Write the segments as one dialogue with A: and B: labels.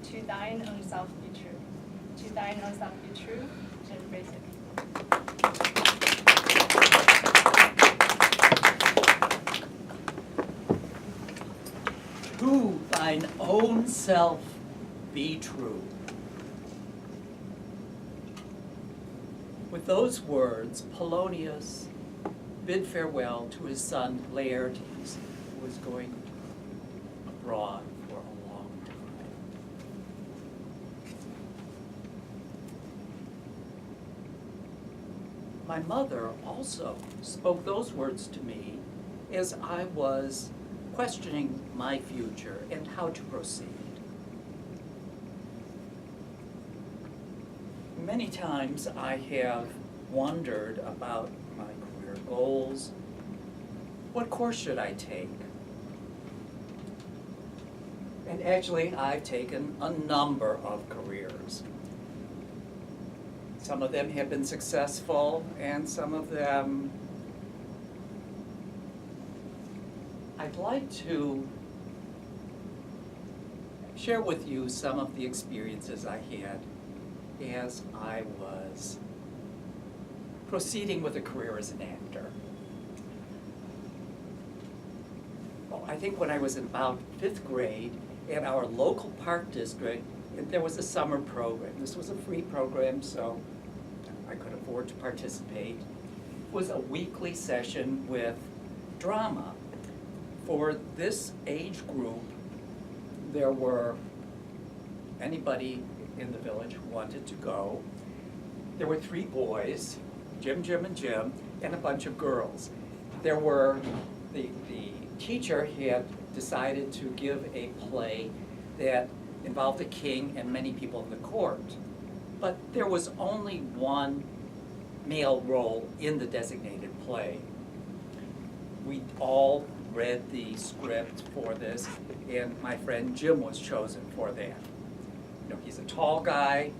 A: To thine own self be true. To thine own self be true, James Brasic.
B: To thine own self be true. With those words, Polonius bid farewell to his son Laertes, who was going abroad for a long time. My mother also spoke those words to me as I was questioning my future and how to proceed. Many times I have wondered about my career goals. What course should I take? And actually, I've taken a number of careers. Some of them have been successful, and some of them I'd like to share with you some of the experiences I had as I was proceeding with a career as an actor. Well, I think when I was in about 5th grade, at our local park district, there was a summer program. This was a free program, so I could afford to participate. It was a weekly session with drama. For this age group, there were anybody in the village who wanted to go. There were 3 boys, Jim, and Jim, and a bunch of girls. There were, the teacher had decided to give a play that involved a king and many people in the court. But there was only one male role in the designated play. We all read the script for this, and my friend Jim was chosen for that. You know, he's a tall guy,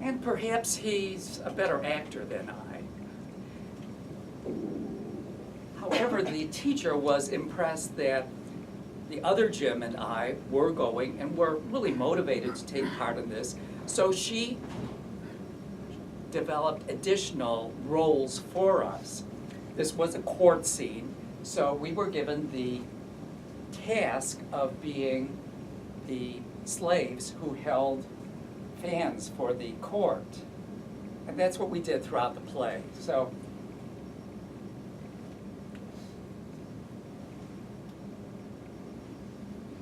B: and perhaps he's a better actor than I. However, the teacher was impressed that the other Jim and I were going and were really motivated to take part in this, so she developed additional roles for us. This was a court scene, so we were given the task of being the slaves who held fans for the court. And that's what we did throughout the play. So,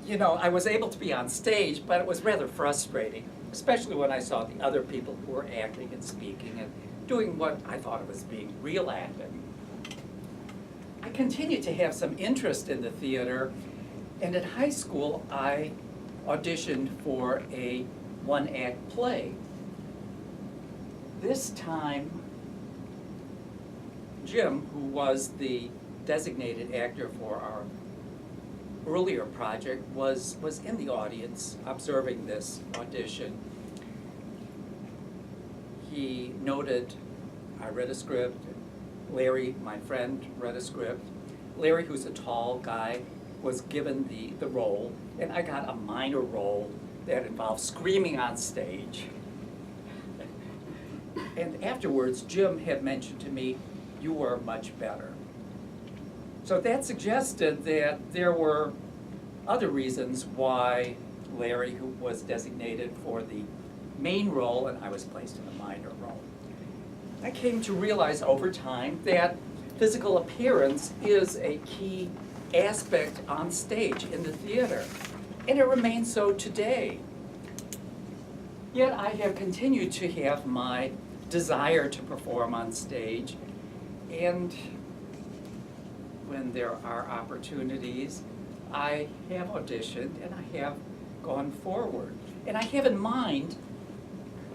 B: you know, I was able to be on stage, but it was rather frustrating, especially when I saw the other people who were acting and speaking and doing what I thought was being real acting. I continued to have some interest in the theater, and at high school I auditioned for a one-act play. This time, Jim, who was the designated actor for our earlier project, was in the audience observing this audition. He noted I read a script. Larry, my friend, read a script. Larry, who's a tall guy, was given the role, and I got a minor role that involved screaming on stage. And afterwards, Jim had mentioned to me, you were much better. So that suggested that there were other reasons why Larry, who was designated for the main role, and I was placed in a minor role. I came to realize over time that physical appearance is a key aspect on stage in the theater, and it remains so today. Yet I have continued to have my desire to perform on stage, and when there are opportunities, I have auditioned and I have gone forward. And I have in mind,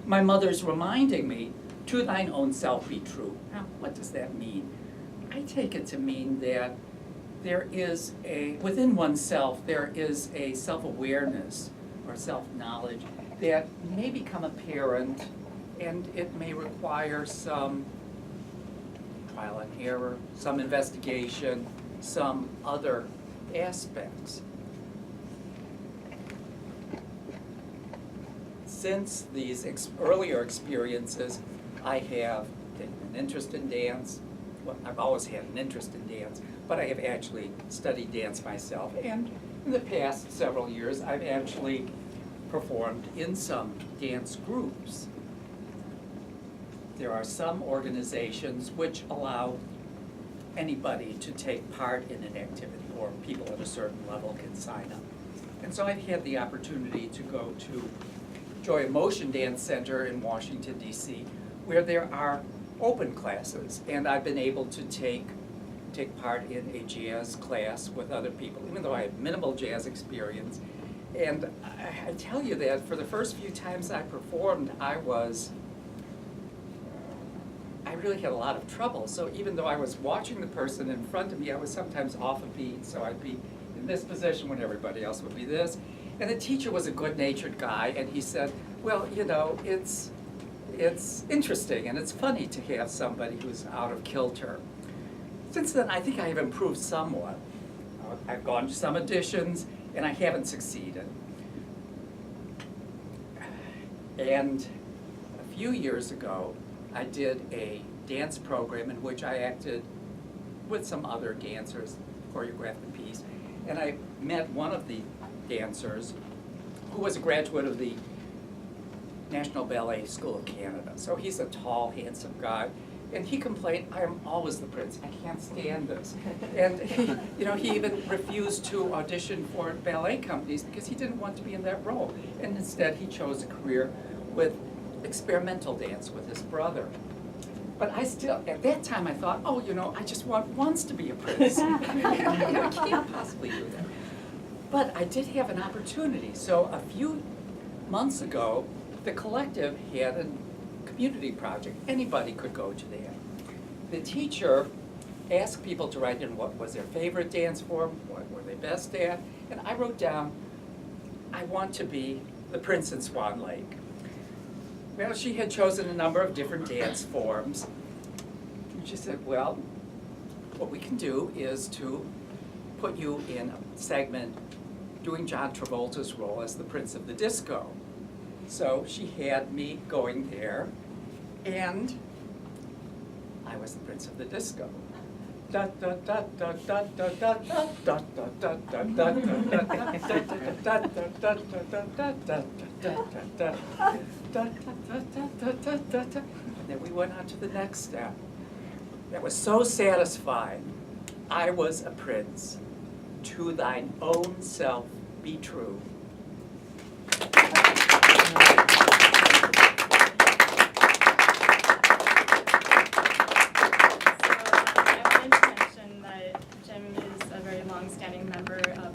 B: my mother's reminding me, to thine own self be true. Now, what does that mean? I take it to mean that there is within oneself, there is a self-awareness or self-knowledge that may become apparent, and it may require some trial and error, some investigation, some other aspects. since these earlier experiences, I have taken an interest in dance. Well, I've always had an interest in dance, but I have actually studied dance myself. And in the past several years, I've actually performed in some dance groups. There are some organizations which allow anybody to take part in an activity, or people at a certain level can sign up. And so I've had the opportunity to go to Joy of Motion Dance Center in Washington, D.C., where there are open classes, and I've been able to take part in a jazz class with other people, even though I have minimal jazz experience. And I tell you that for the first few times I performed, I really had a lot of trouble. So even though I was watching the person in front of me, I was sometimes off a beat. So I'd be in this position when everybody else would be this. And the teacher was a good-natured guy, and he said, well, you know, it's interesting and it's funny to have somebody who's out of kilter. Since then, I think I have improved somewhat. I've gone to some auditions, and I haven't succeeded. And a few years ago, I did a dance program in which I acted with some other dancers, choreographed the piece, and I met one of the dancers who was a graduate of the National Ballet School of Canada. So he's a tall, handsome guy, and he complained, I am always the prince, I can't stand this. And he even refused to audition for ballet companies because he didn't want to be in that role. And instead he chose a career with experimental dance with his brother. But I still, at that time I thought, oh, I just want once to be a prince. I can't possibly do that. But I did have an opportunity. So a few months ago, the collective had a community project. Anybody could go to that. The teacher asked people to write in what was their favorite dance form, what were they best at, and I wrote down, I want to be the prince in Swan Lake. Well, she had chosen a number of different dance forms. And she said, well, what we can do is to put you in a segment doing John Travolta's role as the Prince of the Disco. So she had me going there, and I was the Prince of the Disco. Then we went on to the next step. That was so satisfying. I was a prince. To thine own self be true.